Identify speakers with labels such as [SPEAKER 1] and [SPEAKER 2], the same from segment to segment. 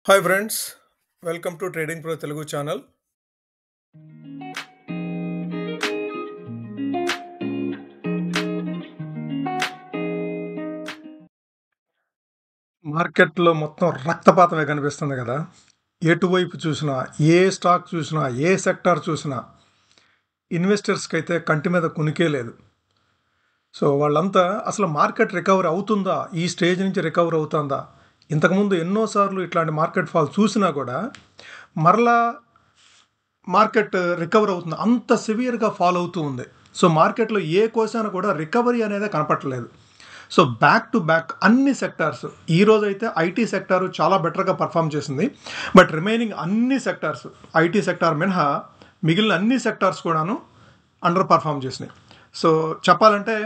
[SPEAKER 1] Hi friends, welcome to trading pro Telugu channel. మార్కెట్లో మొత్తం రక్తపాతమే కనిపిస్తుంది కదా. ఎటువైపు చూసినా, ఏ స్టాక్ చూసినా, ఏ సెక్టార్ చూసినా ఇన్వెస్టర్స్కి అయితే కంటి మీద కునికే లేదు. సో వాళ్ళంతా అసలు మార్కెట్ రికవర్ అవుతుందా, ఈ స్టేజ్ నుంచి రికవర్ అవుతుందా, ఇంతకుముందు ఎన్నోసార్లు ఇట్లాంటి మార్కెట్ ఫాల్ చూసినా కూడా మరలా మార్కెట్ రికవర్ అవుతుంది, అంత సివియర్గా ఫాల్ అవుతూ ఉంది. సో మార్కెట్లో ఏ కోసాన కూడా రికవరీ అనేది కనపట్టలేదు. సో బ్యాక్ టు బ్యాక్ అన్ని సెక్టార్స్, ఈరోజు అయితే ఐటీ సెక్టార్ చాలా బెటర్గా పర్ఫామ్ చేసింది. బట్ రిమైనింగ్ అన్ని సెక్టార్స్, ఐటీ సెక్టార్ మినహా మిగిలిన అన్ని సెక్టార్స్ కూడాను అండర్ పర్ఫామ్ చేసినాయి. సో చెప్పాలంటే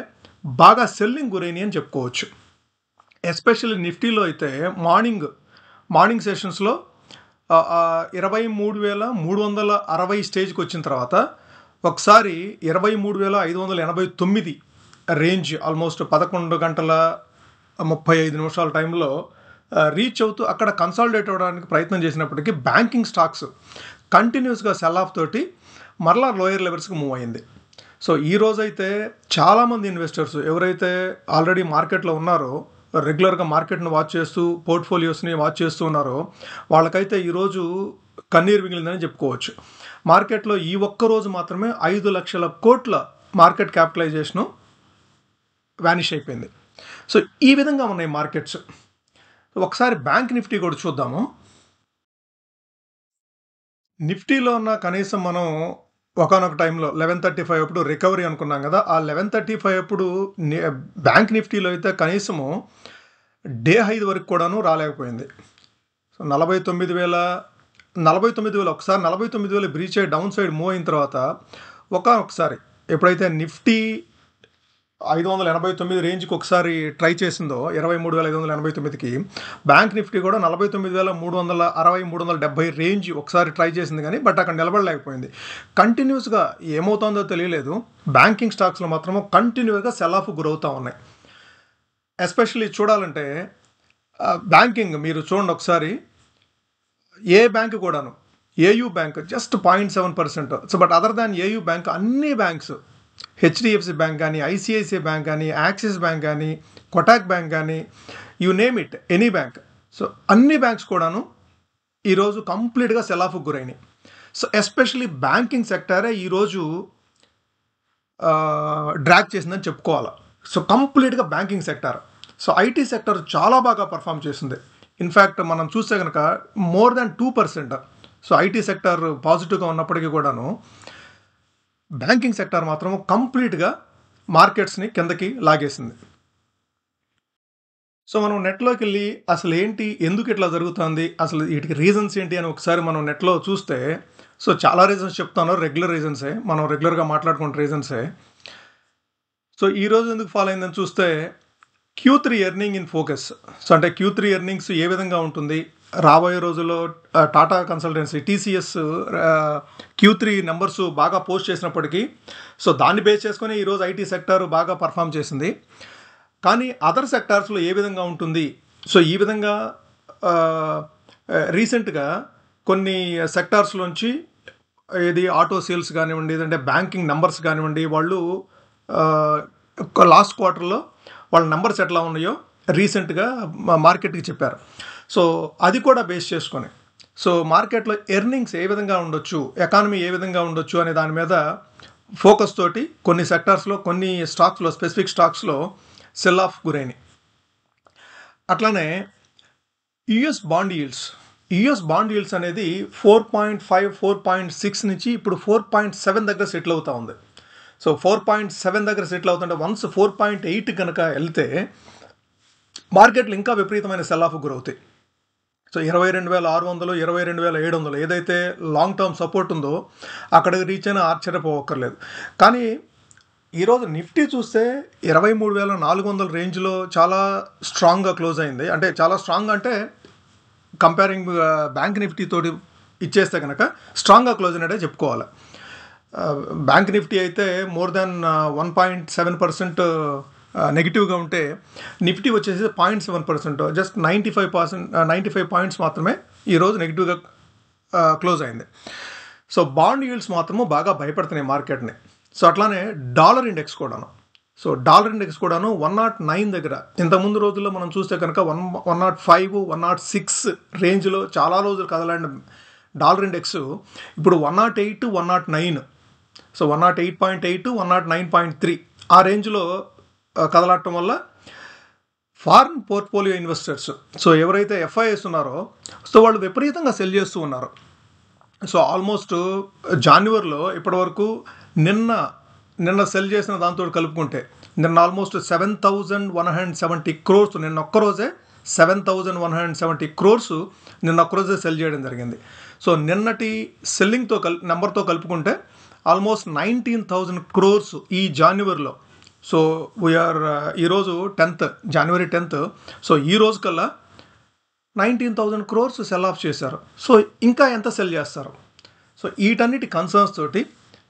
[SPEAKER 1] బాగా సెల్లింగ్ గురైనవి అని చెప్పుకోవచ్చు. ఎస్పెషల్లీ నిఫ్టీలో అయితే మార్నింగ్ సెషన్స్లో 23,360 స్టేజ్కి వచ్చిన తర్వాత ఒకసారి 23,589 రేంజ్, ఆల్మోస్ట్ 11 గంటల 35 నిమిషాల టైంలో రీచ్ అవుతూ అక్కడ కన్సాలిడేట్ అవ్వడానికి ప్రయత్నం చేసినప్పటికీ బ్యాంకింగ్ స్టాక్స్ కంటిన్యూస్గా సెల్ ఆఫ్ తోటి మరలా లోయర్ లెవెల్స్కి మూవ్ అయింది. సో ఈ రోజైతే చాలామంది ఇన్వెస్టర్స్ ఎవరైతే ఆల్రెడీ మార్కెట్లో ఉన్నారో, రెగ్యులర్గా మార్కెట్ను వాచ్ చేస్తూ పోర్ట్ఫోలియోస్ని వాచ్ చేస్తూ ఉన్నారో వాళ్ళకైతే ఈరోజు కన్నీరు మిగిలిందని చెప్పుకోవచ్చు. మార్కెట్లో ఈ ఒక్కరోజు మాత్రమే 5 లక్షల కోట్ల మార్కెట్ క్యాపిటలైజేషను వ్యానిష్ అయిపోయింది. సో ఈ విధంగా ఉన్నాయి మార్కెట్స్. ఒకసారి బ్యాంక్ నిఫ్టీ కూడా చూద్దాము. నిఫ్టీలో ఉన్న కనీసం మనం ఒకనొక టైంలో 1135 అప్పుడు రికవరీ అనుకున్నాం కదా. ఆ 1135 అప్పుడు బ్యాంక్ నిఫ్టీలో అయితే కనీసము డే హై వరకు కూడాను రాలేకపోయింది. సో 49,000 ఒకసారి 49,000 బ్రీచ్ అయ్యి డౌన్ సైడ్ మూవ్ అయిన తర్వాత ఒకసారి ఎప్పుడైతే నిఫ్టీ 589 రేంజ్కి ఒకసారి ట్రై చేసిందో 23,589కి, బ్యాంక్ నిఫ్టీ కూడా 49,360, 370 రేంజ్ ఒకసారి ట్రై చేసింది కానీ బట్ అక్కడ నిలబడలేకపోయింది. కంటిన్యూస్గా ఏమవుతుందో తెలియలేదు. బ్యాంకింగ్ స్టాక్స్లో మాత్రము కంటిన్యూస్గా సెల్ ఆఫ్ గురవుతూ ఉన్నాయి. ఎస్పెషల్లీ చూడాలంటే బ్యాంకింగ్ మీరు చూడండి ఒకసారి, ఏ బ్యాంక్ కూడాను, AU bank just 0.7%. So but other than AU bank అన్ని బ్యాంక్స్, హెచ్డిఎఫ్సి బ్యాంక్ కానీ, ఐసిఐసిఐ బ్యాంక్ కానీ, యాక్సిస్ బ్యాంక్ కానీ, కొటాక్ బ్యాంక్ కానీ, you name it, any bank. So అన్ని బ్యాంక్స్ కూడాను ఈరోజు కంప్లీట్గా సెల్ ఆఫ్కి గురైనాయి. సో ఎస్పెషల్లీ బ్యాంకింగ్ సెక్టారే ఈరోజు డ్రాగ్ చేసిందని చెప్పుకోవాలి. సో కంప్లీట్గా banking sector. So IT sector చాలా బాగా పర్ఫామ్ చేసింది. ఇన్ఫ్యాక్ట్ మనం చూస్తే కనుక more than 2%. So IT sector పాజిటివ్గా ఉన్నప్పటికీ కూడాను బ్యాంకింగ్ సెక్టార్ మాత్రం కంప్లీట్గా మార్కెట్స్ని కిందకి లాగేసింది. సో మనం నెట్లోకి వెళ్ళి అసలు ఏంటి, ఎందుకు ఇట్లా జరుగుతుంది, అసలు వీటికి రీజన్స్ ఏంటి అని ఒకసారి మనం నెట్లో చూస్తే, సో చాలా రీజన్స్ చెప్తాను, రెగ్యులర్ రీజన్సే, మనం రెగ్యులర్గా మాట్లాడుకునే రీజన్సే. సో ఈరోజు ఎందుకు ఫాలో అయిందని చూస్తే Q3 earning in focus. So అంటే Q3 ఎర్నింగ్స్ ఏ విధంగా ఉంటుంది, రాబోయే రోజుల్లో Tata consultancy TCS Q3 numbers బాగా పోస్ట్ చేసినప్పటికీ సో దాన్ని బేస్ చేసుకొని ఈరోజు ఐటీ సెక్టార్ బాగా పర్ఫామ్ చేసింది. కానీ అదర్ సెక్టార్స్లో ఏ విధంగా ఉంటుంది, సో ఈ విధంగా రీసెంట్గా కొన్ని సెక్టార్స్లోంచి ఏది ఆటో సేల్స్ కానివ్వండి, లేదంటే బ్యాంకింగ్ నెంబర్స్ కానివ్వండి, వాళ్ళు లాస్ట్ క్వార్టర్లో వాళ్ళ నెంబర్స్ ఎట్లా ఉన్నాయో రీసెంట్గా మార్కెట్కి చెప్పారు. సో అది కూడా బేస్ చేసుకొని సో మార్కెట్లో ఎర్నింగ్స్ ఏ విధంగా ఉండొచ్చు, ఎకానమీ ఏ విధంగా ఉండొచ్చు అనే దాని మీద ఫోకస్ తోటి కొన్ని సెక్టార్స్లో, కొన్ని స్టాక్స్లో, స్పెసిఫిక్ స్టాక్స్లో సెల్ ఆఫ్ గురైనాయి. అట్లానే యుఎస్ బాండ్ ఈల్డ్స్ అనేది 4.5, 4.6 నుంచి ఇప్పుడు 4.7 దగ్గర సెటిల్ అవుతూ ఉంది. సో 4.7 దగ్గర సెటిల్ అవుతుంటే వన్స్ 4.8 కనుక వెళ్తే మార్కెట్లు ఇంకా విపరీతమైన సెల్ ఆఫ్ గురవుతాయి. సో 22,600, 22,700 ఏదైతే లాంగ్ టర్మ్ సపోర్ట్ ఉందో అక్కడికి రీచ్ అయినా ఆశ్చర్యపోవక్కర్లేదు. కానీ ఈరోజు నిఫ్టీ చూస్తే 23,400 రేంజ్లో చాలా స్ట్రాంగ్గా క్లోజ్ అయింది. అంటే చాలా స్ట్రాంగ్ అంటే కంపేరింగ్ బ్యాంక్ నిఫ్టీ తోటి ఇచ్చేస్తే కనుక స్ట్రాంగ్గా క్లోజ్ అయినట్టే చెప్పుకోవాలి. బ్యాంక్ నిఫ్టీ అయితే మోర్ దాన్ 1.7% నెగిటివ్గా ఉంటే నిఫ్టీ వచ్చేసి 0.7%, జస్ట్ 95 పాయింట్స్ మాత్రమే ఈరోజు నెగిటివ్గా క్లోజ్ అయింది. సో బాండ్ ఈల్డ్స్ మాత్రము బాగా భయపడుతున్నాయి మార్కెట్ని. సో అట్లానే డాలర్ ఇండెక్స్ కూడాను. సో డాలర్ ఇండెక్స్ కూడాను 109 దగ్గర, ఇంతకుముందు రోజుల్లో మనం చూస్తే కనుక 105, 106 రేంజ్లో చాలా రోజులు కదలండి డాలర్ ఇండెక్స్. ఇప్పుడు 108, 109, సో 108.8, 109.3 ఆ రేంజ్లో కదలటం వల్ల ఫారిన్ పోర్ట్ఫోలియో ఇన్వెస్టర్స్, సో ఎవరైతే ఎఫ్ఐఎస్ ఉన్నారో సో వాళ్ళు విపరీతంగా సెల్ చేస్తూ ఉన్నారు. సో ఆల్మోస్ట్ జనవరిలో ఇప్పటివరకు నిన్న సెల్ చేసిన దాంతో కలుపుకుంటే నిన్న ఆల్మోస్ట్ 7,170 crores, నిన్న ఒక్కరోజే 7,170 crores నిన్న ఒక్కరోజే సెల్ చేయడం జరిగింది. సో నిన్నటి సెల్లింగ్తో నెంబర్తో కలుపుకుంటే ఆల్మోస్ట్ 19,000 crores ఈ జనవరిలో. సో వీఆర్ ఈరోజు జనవరి 10th. సో ఈ రోజు కల్లా 19,000 crores సెల్ ఆఫ్ చేశారు. సో ఇంకా ఎంత సెల్ చేస్తారు? సో వీటన్నిటి కన్సర్న్స్ తోటి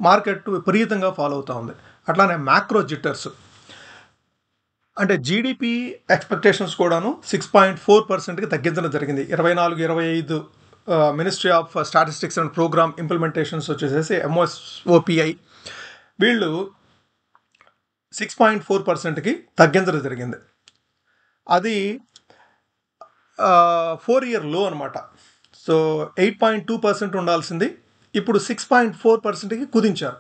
[SPEAKER 1] మార్కెట్ విపరీతంగా ఫాలో అవుతూ ఉంది. అట్లానే మ్యాక్రో జిట్టర్స్ అంటే జీడిపి ఎక్స్పెక్టేషన్స్ కూడాను 6.4%కి తగ్గించడం జరిగింది. 24-25 ministry of statistics and programme implementations వచ్చేసేసి MOSOPI వీళ్ళు 6.4%కి తగ్గించడం జరిగింది. అది 4-year లో అనమాట. సో 8.2% ఉండాల్సింది ఇప్పుడు 6.4%కి కుదించారు.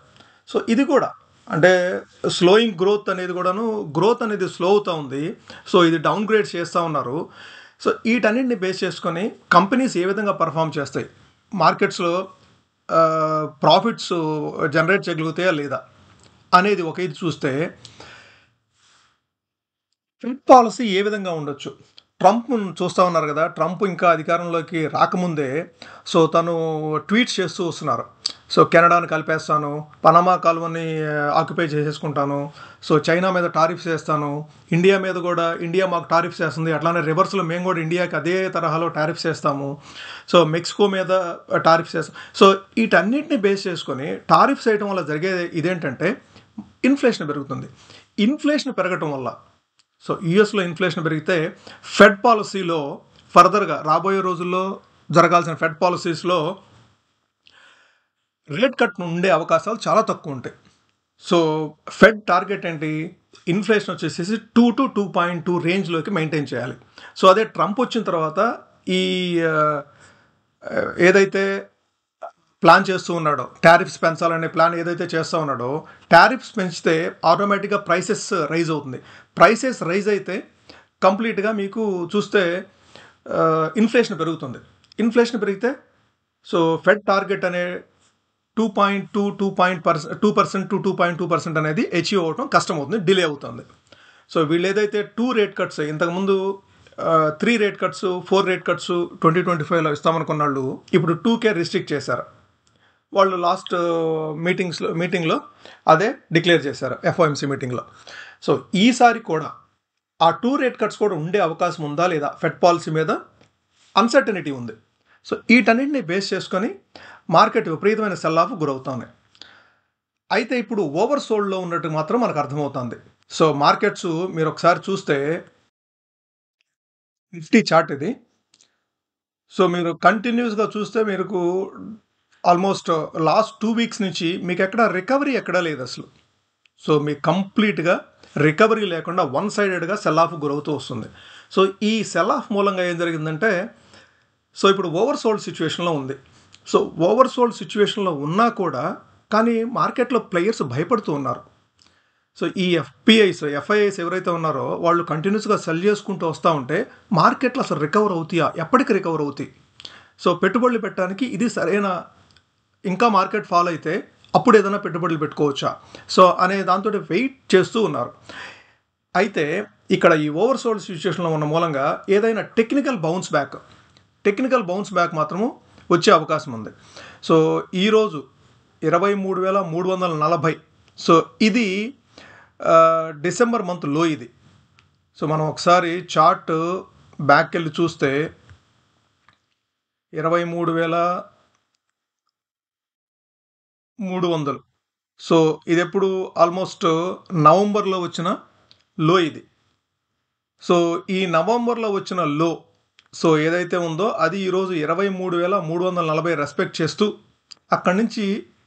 [SPEAKER 1] సో ఇది కూడా అంటే స్లోయింగ్ గ్రోత్ అనేది స్లో అవుతూ ఉంది. సో ఇది డౌన్ గ్రేడ్ చేస్తూ ఉన్నారు. సో వీటన్నిటిని బేస్ చేసుకొని కంపెనీస్ ఏ విధంగా పర్ఫామ్ చేస్తాయి, మార్కెట్స్లో ప్రాఫిట్స్ జనరేట్ చేయగలుగుతాయా లేదా అనేది ఒక ఇది చూస్తే ఫెడ్ పాలసీ ఏ విధంగా ఉండొచ్చు. ట్రంప్ చూస్తూ ఉన్నారు కదా, ట్రంప్ ఇంకా అధికారంలోకి రాకముందే సో తను ట్వీట్స్ చేస్తూ వస్తున్నారు. సో కెనడాని కలిపేస్తాను, పనామా కాలువని ఆక్యుపై చేసేసుకుంటాను, సో చైనా మీద టారిఫ్స్ వేస్తాను, ఇండియా మీద కూడా ఇండియా మాకు టారిఫ్స్ వేస్తుంది, అట్లానే రివర్స్లో మేము కూడా ఇండియాకి అదే తరహాలో టారిఫ్స్ వేస్తాము, సో మెక్సికో మీద టారిఫ్స్ వేస్తాం. సో వీటన్నిటిని బేస్ చేసుకొని టారిఫ్స్ వేయడం వల్ల జరిగే ఇదేంటంటే ఇన్ఫ్లేషన్ పెరుగుతుంది. ఇన్ఫ్లేషన్ పెరగటం వల్ల సో యూఎస్లో ఇన్ఫ్లేషన్ పెరిగితే ఫెడ్ పాలసీలో ఫర్దర్గా రాబోయే రోజుల్లో జరగాల్సిన ఫెడ్ పాలసీస్లో రేట్ కట్ ఉండే అవకాశాలు చాలా తక్కువ ఉంటాయి. సో ఫెడ్ టార్గెట్ ఏంటి, ఇన్ఫ్లేషన్ వచ్చేసేసి 2 to 2.2 రేంజ్లోకి మెయింటైన్ చేయాలి. సో అదే ట్రంప్ వచ్చిన తర్వాత ఈ ఏదైతే ప్లాన్ చేస్తూ ఉన్నాడో, టారిఫ్స్ పెంచాలనే ప్లాన్ ఏదైతే చేస్తూ ఉన్నాడో, టారిఫ్స్ పెంచితే ఆటోమేటిక్గా ప్రైసెస్ రైజ్ అవుతుంది. ప్రైసెస్ రైజ్ అయితే కంప్లీట్గా మీకు చూస్తే ఇన్ఫ్లేషన్ పెరుగుతుంది. ఇన్ఫ్లేషన్ పెరిగితే సో ఫెడ్ టార్గెట్ అనే 2% to 2.2% అనేది అచీవ్ అవ్వడం కష్టం అవుతుంది, డిలే అవుతుంది. సో వీళ్ళు ఏదైతే 2 రేట్ కట్స్, ఇంతకుముందు 3 రేట్ కట్స్, 4 రేట్ కట్స్ 2025లో ఇస్తామనుకున్న వాళ్ళు ఇప్పుడు 2కే రిస్ట్రిక్ట్ చేశారు. వాళ్ళు లాస్ట్ మీటింగ్లో అదే డిక్లేర్ చేశారు, FOMC మీటింగ్లో. సో ఈసారి కూడా ఆ 2 రేట్ కట్స్ కూడా ఉండే అవకాశం ఉందా లేదా, ఫెడ్ పాలసీ మీద అన్సర్టనిటీ ఉంది. సో వీటన్నింటినీ బేస్ చేసుకొని మార్కెట్ విపరీతమైన సెల్ ఆఫ్ గురవుతుంది. అయితే ఇప్పుడు ఓవర్ సోల్డ్లో ఉన్నట్టు మాత్రం మనకు అర్థమవుతుంది. సో మార్కెట్స్ మీరు ఒకసారి చూస్తే నిఫ్టీ చార్ట్ ఇది. సో మీరు కంటిన్యూస్గా చూస్తే మీకు ఆల్మోస్ట్ లాస్ట్ 2 వీక్స్ నుంచి మీకు రికవరీ ఎక్కడా లేదు అసలు. సో మీకు కంప్లీట్గా రికవరీ లేకుండా వన్ సైడెడ్గా సెల్ ఆఫ్ గురవుతూ వస్తుంది. సో ఈ సెల్ ఆఫ్ మూలంగా ఏం జరిగిందంటే సో ఇప్పుడు ఓవర్ సోల్డ్ సిచ్యువేషన్లో ఉంది. సో ఓవర్ సోల్డ్ సిచ్యువేషన్లో ఉన్నా కూడా కానీ మార్కెట్లో ప్లేయర్స్ భయపడుతూ ఉన్నారు. సో ఈ FIIs ఎవరైతే ఉన్నారో వాళ్ళు కంటిన్యూస్గా సెల్ చేసుకుంటూ వస్తూ ఉంటే మార్కెట్లో అసలు రికవర్ అవుతాయా, ఎప్పటికి రికవర్ అవుతాయి, సో పెట్టుబడులు పెట్టడానికి ఇది సరైన, ఇంకా మార్కెట్ ఫాల్ అయితే అప్పుడు ఏదైనా పెట్టుబడులు పెట్టుకోవచ్చా సో అనే దాంతో వెయిట్ చేస్తూ ఉన్నారు. అయితే ఇక్కడ ఈ ఓవర్ సోల్డ్ సిచ్యువేషన్లో ఉన్న మూలంగా ఏదైనా టెక్నికల్ బౌన్స్ బ్యాక్ మాత్రము వచ్చే అవకాశం ఉంది. సో ఈరోజు 23,340, సో ఇది డిసెంబర్ మంత్ లో ఇది. సో మనం ఒకసారి చార్ట్ బ్యాక్ వెళ్ళి చూస్తే 23,300, సో ఇది ఎప్పుడు ఆల్మోస్ట్ నవంబర్లో వచ్చిన లో ఇది. సో ఈ నవంబర్లో వచ్చిన లో సో ఏదైతే ఉందో అది ఈరోజు 23,340 రెస్పెక్ట్ చేస్తూ అక్కడి నుంచి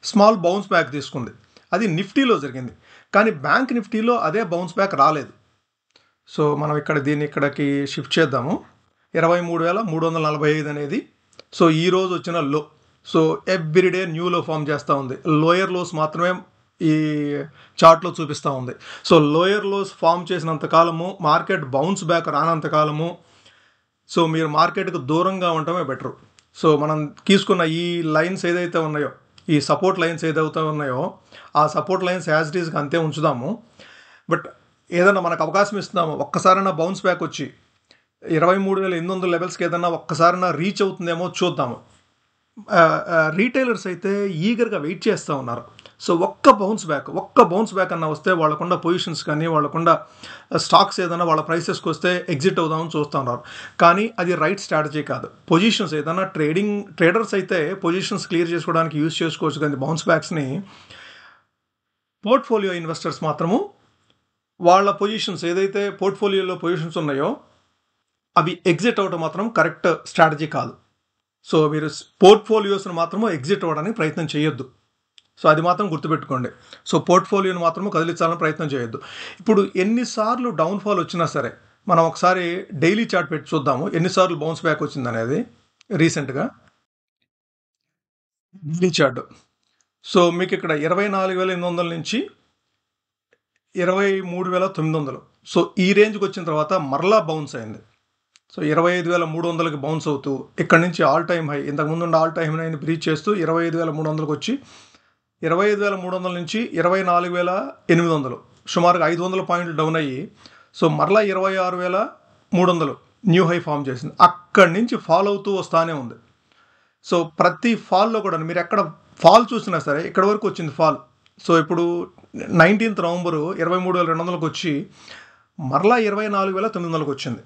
[SPEAKER 1] స్మాల్ బౌన్స్ బ్యాక్ తీసుకుంది. అది నిఫ్టీలో జరిగింది. కానీ బ్యాంక్ నిఫ్టీలో అదే బౌన్స్ బ్యాక్ రాలేదు. సో మనం దీన్ని ఇక్కడికి షిఫ్ట్ చేద్దాము. 23,345 అనేది సో ఈరోజు వచ్చిన లో. సో ఎవ్రీడే న్యూ లో ఫామ్ చేస్తూ ఉంది. లోయర్ లోస్ మాత్రమే ఈ చార్ట్లో చూపిస్తూ ఉంది. సో లోయర్ లోస్ ఫామ్ చేసినంత కాలము, మార్కెట్ బౌన్స్ బ్యాక్ రానంత కాలము సో మీరు మార్కెట్కి దూరంగా ఉండటమే బెటరు. సో మనం తీసుకున్న ఈ లైన్స్ ఏదైతే ఉన్నాయో, ఈ సపోర్ట్ లైన్స్ ఏదైతే ఉన్నాయో ఆ సపోర్ట్ లైన్స్ యాజ్ ఇట్ ఈస్గా అంతే ఉంచుదాము. బట్ ఏదైనా మనకు అవకాశం ఇస్తున్నాము, ఒక్కసారైనా బౌన్స్ బ్యాక్ వచ్చి 23,800 లెవెల్స్కి ఏదైనా ఒక్కసారైనా రీచ్ అవుతుందేమో చూద్దాము. రీటైలర్స్ అయితే ఈగర్గా వెయిట్ చేస్తూ ఉన్నారు. సో ఒక్క బౌన్స్ బ్యాక్ అన్న వస్తే వాళ్ళకుండా పొజిషన్స్ కానీ వాళ్ళకుండా స్టాక్స్ ఏదైనా వాళ్ళ ప్రైసెస్కి వస్తే ఎగ్జిట్ అవుదామని చూస్తూ ఉన్నారు. కానీ అది రైట్ స్ట్రాటజీ కాదు. పొజిషన్స్ ఏదైనా ట్రేడర్స్ అయితే పొజిషన్స్ క్లియర్ చేసుకోవడానికి యూజ్ చేసుకోవచ్చు. కానీ బౌన్స్ బ్యాక్స్ని పోర్ట్ఫోలియో ఇన్వెస్టర్స్ మాత్రము వాళ్ళ పొజిషన్స్ ఏదైతే పోర్ట్ఫోలియోలో పొజిషన్స్ ఉన్నాయో అవి ఎగ్జిట్ అవ్వడం మాత్రం కరెక్ట్ స్ట్రాటజీ కాదు. సో మీరు పోర్ట్ఫోలియోస్ని మాత్రము ఎగ్జిట్ అవ్వడానికి ప్రయత్నం చేయొద్దు. సో అది మాత్రం గుర్తుపెట్టుకోండి. సో పోర్ట్ఫోలియోని మాత్రము కదిలించాలని ప్రయత్నం చేయొద్దు. ఇప్పుడు ఎన్నిసార్లు డౌన్ఫాల్ వచ్చినా సరే మనం ఒకసారి డైలీ చార్ట్ పెట్టి చూద్దాము ఎన్నిసార్లు బౌన్స్ బ్యాక్ వచ్చింది అనేది. రీసెంట్గా డైలీ చార్ట్ సో మీకు ఇక్కడ 24,800 నుంచి 23,900 సో ఈ రేంజ్కి వచ్చిన తర్వాత మరలా బౌన్స్ అయింది. సో 25,300కి బౌన్స్ అవుతూ ఇక్కడ నుంచి ఆల్ టైమ్ హై, ఇంతకుముందు ఉన్న ఆల్ టైమ్ హైని బ్రీచ్ చేస్తూ 25,300కి వచ్చి 25,300 నుంచి 24,800 సుమారుగా 500 పాయింట్లు డౌన్ అయ్యి సో మరలా 26,300 న్యూ హై ఫామ్ చేసింది. అక్కడి నుంచి ఫాల్ అవుతూ వస్తానే ఉంది. సో ప్రతి ఫాల్లో కూడా మీరు ఎక్కడ ఫాల్ చూసినా సరే ఇక్కడ వరకు వచ్చింది ఫాల్. సో ఇప్పుడు 19th నవంబరు 23,200కి వచ్చి మరలా 24,900కి వచ్చింది.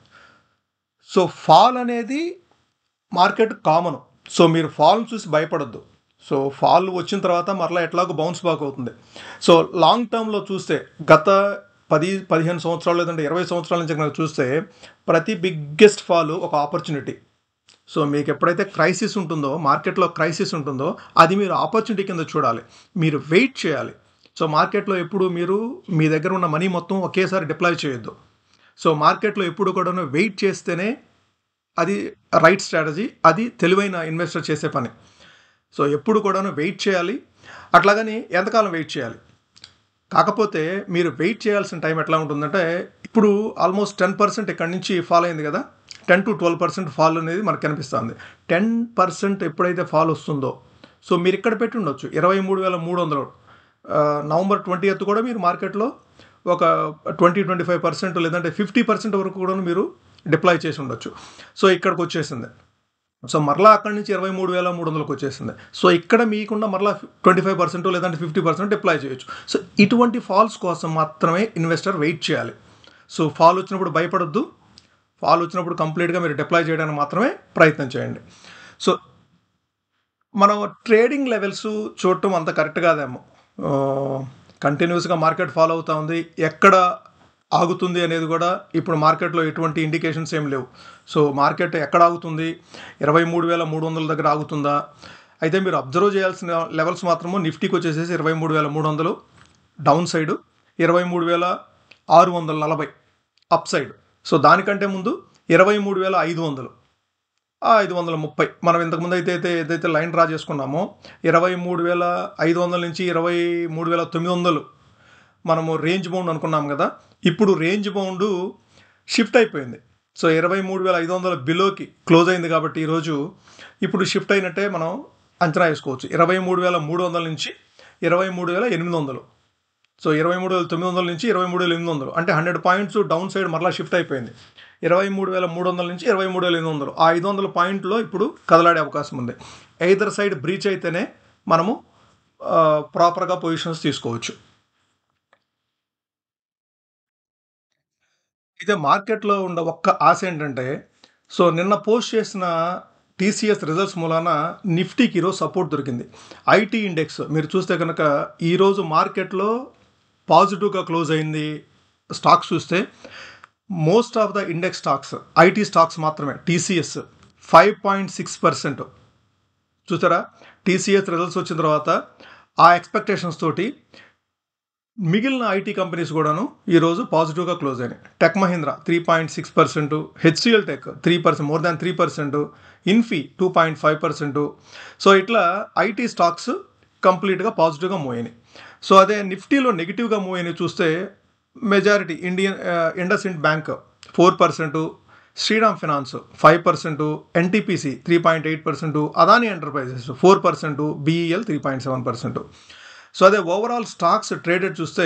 [SPEAKER 1] సో ఫాల్ అనేది మార్కెట్ కామన్. సో మీరు ఫాల్ చూసి భయపడద్దు. సో ఫాల్ వచ్చిన తర్వాత మరలా ఎట్లాగో బౌన్స్ బ్యాక్ అవుతుంది. సో లాంగ్ టర్మ్లో చూస్తే గత 10-15 సంవత్సరాలు లేదంటే 20 సంవత్సరాల నుంచి కనుక చూస్తే ప్రతి బిగ్గెస్ట్ ఫాల్ ఒక ఆపర్చునిటీ. సో మీకు ఎప్పుడైతే క్రైసిస్ ఉంటుందో, మార్కెట్లో క్రైసిస్ ఉంటుందో అది మీరు ఆపర్చునిటీ కింద చూడాలి. మీరు వెయిట్ చేయాలి. సో మార్కెట్లో ఎప్పుడు మీరు మీ దగ్గర ఉన్న మనీ మొత్తం ఒకేసారి డిప్లాయ్ చేయొద్దు. సో మార్కెట్లో ఎప్పుడు కూడా వెయిట్ చేస్తేనే అది రైట్ స్ట్రాటజీ, అది తెలివైన ఇన్వెస్టర్ చేసే పని. సో ఎప్పుడు కూడా వెయిట్ చేయాలి. అట్లాగని ఎంతకాలం వెయిట్ చేయాలి. కాకపోతే మీరు వెయిట్ చేయాల్సిన టైం ఎట్లా ఉంటుందంటే ఇప్పుడు ఆల్మోస్ట్ 10% ఇక్కడి నుంచి ఫాల్ అయింది కదా, 10 to 12% ఫాల్ అనేది మనకు కనిపిస్తుంది. 10% ఎప్పుడైతే ఫాల్ వస్తుందో సో మీరు ఇక్కడ పెట్టి ఉండొచ్చు 23,300 నవంబర్ 20th కూడా మీరు మార్కెట్లో ఒక 20-25% లేదంటే 50% వరకు కూడా మీరు డిప్లాయ్ చేసి ఉండొచ్చు. సో ఇక్కడికి వచ్చేసింది. సో మరలా అక్కడి నుంచి 23,300కి వచ్చేసింది. సో ఇక్కడ మీకున్న మరలా 25% లేదంటే 50% డిప్లాయ్ చేయొచ్చు. సో ఇటువంటి ఫాల్స్ కోసం మాత్రమే ఇన్వెస్టర్ వెయిట్ చేయాలి. సో ఫాల్ వచ్చినప్పుడు భయపడొద్దు. ఫాల్ వచ్చినప్పుడు కంప్లీట్గా మీరు డిప్లాయ్ చేయడానికి మాత్రమే ప్రయత్నం చేయండి. సో మనం ట్రేడింగ్ లెవెల్స్ చూడటం అంత కరెక్ట్ కాదేమో. కంటిన్యూస్గా మార్కెట్ ఫాలో అవుతూ ఉంది. ఎక్కడ ఆగుతుంది అనేది కూడా ఇప్పుడు మార్కెట్లో ఎటువంటి ఇండికేషన్స్ ఏం లేవు. సో మార్కెట్ ఎక్కడ ఆగుతుంది, 23,300 దగ్గర ఆగుతుందా? అయితే మీరు అబ్జర్వ్ చేయాల్సిన లెవెల్స్ మాత్రము నిఫ్టీకి వచ్చేసేసి 23,300 down side, 23,640 up side. So దానికంటే ముందు 23,500 530 మనం ఇంతకుముందు ఏదైతే లైన్ డ్రా చేసుకున్నామో 23,500 నుంచి 23,900 మనము రేంజ్ బౌండ్ అనుకున్నాం కదా. ఇప్పుడు రేంజ్ బౌండ్ షిఫ్ట్ అయిపోయింది. సో 23,500 బిలోకి క్లోజ్ అయింది కాబట్టి ఈరోజు ఇప్పుడు షిఫ్ట్ అయినట్టే మనం అంచనా వేసుకోవచ్చు. 23,300 నుంచి 23,800. సో 23,900 నుంచి 23,800 అంటే 100 పాయింట్స్ డౌన్ సైడ్ మరలా షిఫ్ట్ అయిపోయింది. 23,300 నుంచి 23,800 ఆ 500 పాయింట్లో ఇప్పుడు కదలాడే అవకాశం ఉంది. ఎయిదర్ సైడ్ బ్రీచ్ అయితేనే మనము ప్రాపర్గా పొజిషన్స్ తీసుకోవచ్చు. అయితే మార్కెట్లో ఉన్న ఒక్క ఆశ ఏంటంటే సో నిన్న పోస్ట్ చేసిన టీసీఎస్ రిజల్ట్స్ మూలాన నిఫ్టీకి ఈరోజు సపోర్ట్ దొరికింది. ఐటీ ఇండెక్స్ మీరు చూస్తే కనుక ఈరోజు మార్కెట్లో పాజిటివ్గా క్లోజ్ అయింది. స్టాక్స్ చూస్తే most of the index stocks IT stocks మాత్రమే TCS 5.6%. చూసారా, TCS రిజల్ట్స్ వచ్చిన తర్వాత ఆ ఎక్స్పెక్టేషన్స్ తోటి మిగిలిన ఐటీ కంపెనీస్ కూడాను ఈరోజు పాజిటివ్గా క్లోజ్ అయినాయి. Tech Mahindra 3.6%, HCL tech 3%, more than 3%, Infy 2.5%. So ఇట్లా ఐటీ స్టాక్స్ కంప్లీట్గా పాజిటివ్గా మూవ్ అయినాయి. సో అదే నిఫ్టీలో నెగిటివ్గా మూవ్ అయినాయి చూస్తే majority IndusInd Bank 4%, Shriram Finance 5%, NTPC 3.8%, Adani Enterprises 4%, BEL 3.7%. So అదే ఓవరాల్ స్టాక్స్ ట్రేడెడ్ చూస్తే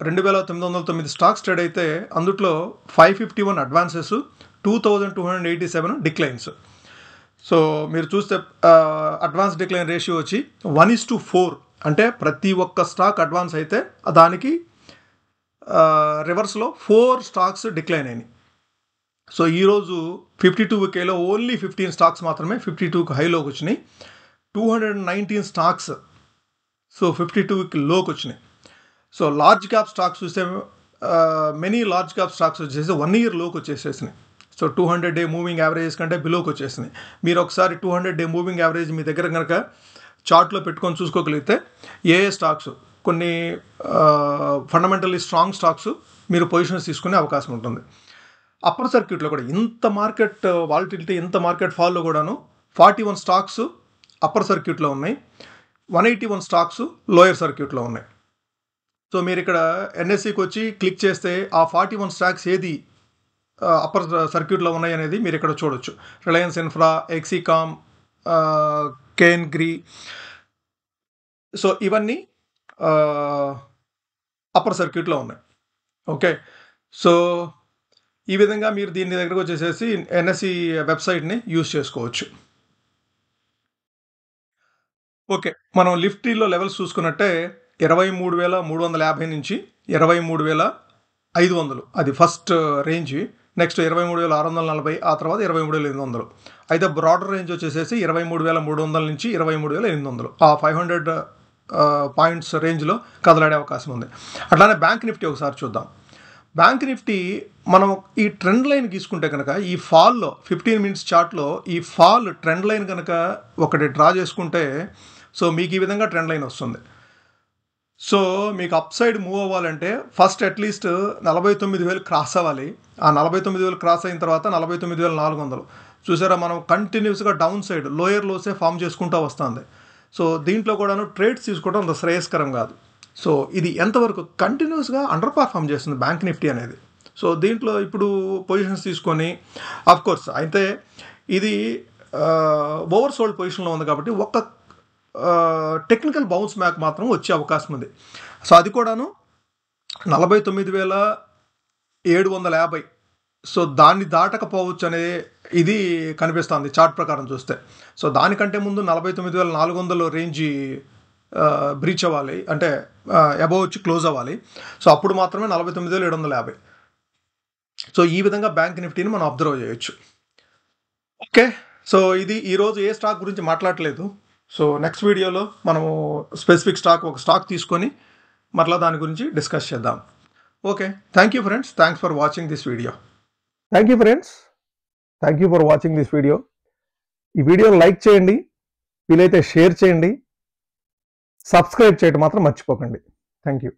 [SPEAKER 1] 2909 స్టాక్స్ ట్రేడ్ అయితే అందుట్లో 551 అడ్వాన్సెస్, 2287 డిక్లైన్స్. సో మీరు చూస్తే అడ్వాన్స్ డిక్లైన్ రేషియో వచ్చి 1:4. అంటే ప్రతి ఒక్క స్టాక్ అడ్వాన్స్ అయితే దానికి రివర్స్లో 4 స్టాక్స్ డిక్లైన్ అయినాయి. సో ఈరోజు 52Kలో ఓన్లీ 15 స్టాక్స్ మాత్రమే 52కి హైలోకి వచ్చినాయి. 219 స్టాక్స్ సో 52కి లోకి వచ్చినాయి. సో లార్జ్ క్యాప్ స్టాక్స్ చూస్తే మెనీ లార్జ్ క్యాప్ స్టాక్స్ వచ్చేసి 1 year లోకి వచ్చేసేసినాయి. సో 200-day మూవింగ్ యావరేజెస్ కంటే బిలోకి వచ్చేసినాయి. మీరు ఒకసారి 200-day మూవింగ్ యావరేజ్ మీ దగ్గర కనుక చార్ట్లో పెట్టుకొని చూసుకోగలిగితే ఏ స్టాక్స్ కొన్ని ఫండమెంటల్లీ స్ట్రాంగ్ స్టాక్స్ మీరు పొజిషన్స్ తీసుకునే అవకాశం ఉంటుంది. అప్పర్ సర్క్యూట్లో కూడా ఇంత మార్కెట్ వాలిటిలిటీ, ఇంత మార్కెట్ ఫాల్లో కూడాను 41 స్టాక్స్ అప్పర్ సర్క్యూట్లో ఉన్నాయి, 181 స్టాక్స్ లోయర్ సర్క్యూట్లో ఉన్నాయి. సో మీరు ఇక్కడ NSEకి వచ్చి క్లిక్ చేస్తే ఆ 41 స్టాక్స్ ఏది అప్పర్ సర్క్యూట్లో ఉన్నాయి అనేది మీరు ఇక్కడ చూడొచ్చు. రిలయన్స్ ఇన్ఫ్రా, ఎక్సీకామ్, కేన్గ్రీ. సో ఇవన్నీ అప్పర్ సర్క్యూట్లో ఉన్నాయి. ఓకే, సో ఈ విధంగా మీరు దీని దగ్గరకు వచ్చేసేసి NSE వెబ్సైట్ని యూజ్ చేసుకోవచ్చు. ఓకే, మనం నిఫ్టీలో లెవెల్స్ చూసుకున్నట్టే 23,350 నుంచి 23,500 అది ఫస్ట్ రేంజ్. నెక్స్ట్ 23,640, ఆ తర్వాత 23,800. అయితే బ్రాడర్ రేంజ్ వచ్చేసేసి 23,300 నుంచి 23,800. ఆ 500 పాయింట్స్ రేంజ్లో కదలాడే అవకాశం ఉంది. అట్లానే బ్యాంక్ నిఫ్టీ ఒకసారి చూద్దాం. బ్యాంక్ నిఫ్టీ మనం ఈ ట్రెండ్ లైన్ గీసుకుంటే కనుక ఈ ఫాల్లో 15 minutes చార్ట్లో ఈ ఫాల్ ట్రెండ్ లైన్ కనుక ఒకటి డ్రా చేసుకుంటే సో మీకు ఈ విధంగా ట్రెండ్ లైన్ వస్తుంది. సో మీకు అప్ సైడ్ మూవ్ అవ్వాలంటే ఫస్ట్ అట్లీస్ట్ 49,000 క్రాస్ అవ్వాలి. ఆ 49,000 క్రాస్ అయిన తర్వాత 49,400. చూసారా, మనం కంటిన్యూస్గా డౌన్ సైడ్ లోయర్ లోసే ఫామ్ చేసుకుంటూ వస్తుంది. సో దీంట్లో కూడాను ట్రేడ్స్ తీసుకోవడం అంత శ్రేయస్కరం కాదు. సో ఇది ఎంతవరకు కంటిన్యూస్గా అండర్ పర్ఫామ్ చేస్తుంది బ్యాంక్ నిఫ్టీ అనేది. సో దీంట్లో ఇప్పుడు పొజిషన్స్ తీసుకొని కోర్స్ అయితే ఇది ఓవర్ సోల్డ్ పొజిషన్లో ఉంది కాబట్టి ఒక్క టెక్నికల్ బౌన్స్ బ్యాక్ మాత్రం వచ్చే అవకాశం ఉంది. సో అది కూడాను 49,750. సో దాన్ని దాటకపోవచ్చు అనే ఇది కనిపిస్తుంది చార్ట్ ప్రకారం చూస్తే. సో దానికంటే ముందు 49,400 రేంజ్ బ్రీచ్ అవ్వాలి, అంటే అబవ్ వచ్చి క్లోజ్ అవ్వాలి. సో అప్పుడు మాత్రమే 49,750. సో ఈ విధంగా బ్యాంక్ నిఫ్టీని మనం అబ్జర్వ్ చేయొచ్చు. ఓకే, సో ఇది ఈరోజు ఏ స్టాక్ గురించి మాట్లాడలేదు. సో నెక్స్ట్ వీడియోలో మనము స్పెసిఫిక్ స్టాక్ ఒక స్టాక్ తీసుకొని మరలా దాని గురించి డిస్కస్ చేద్దాం. Okay, thank you friends, thanks for watching this video. Thank you friends, thank you for watching this video. ఈ వీడియోని లైక్ చేయండి, వీలైతే షేర్ చేయండి, సబ్స్క్రైబ్ చేయడం మాత్రం మర్చిపోకండి. Thank you.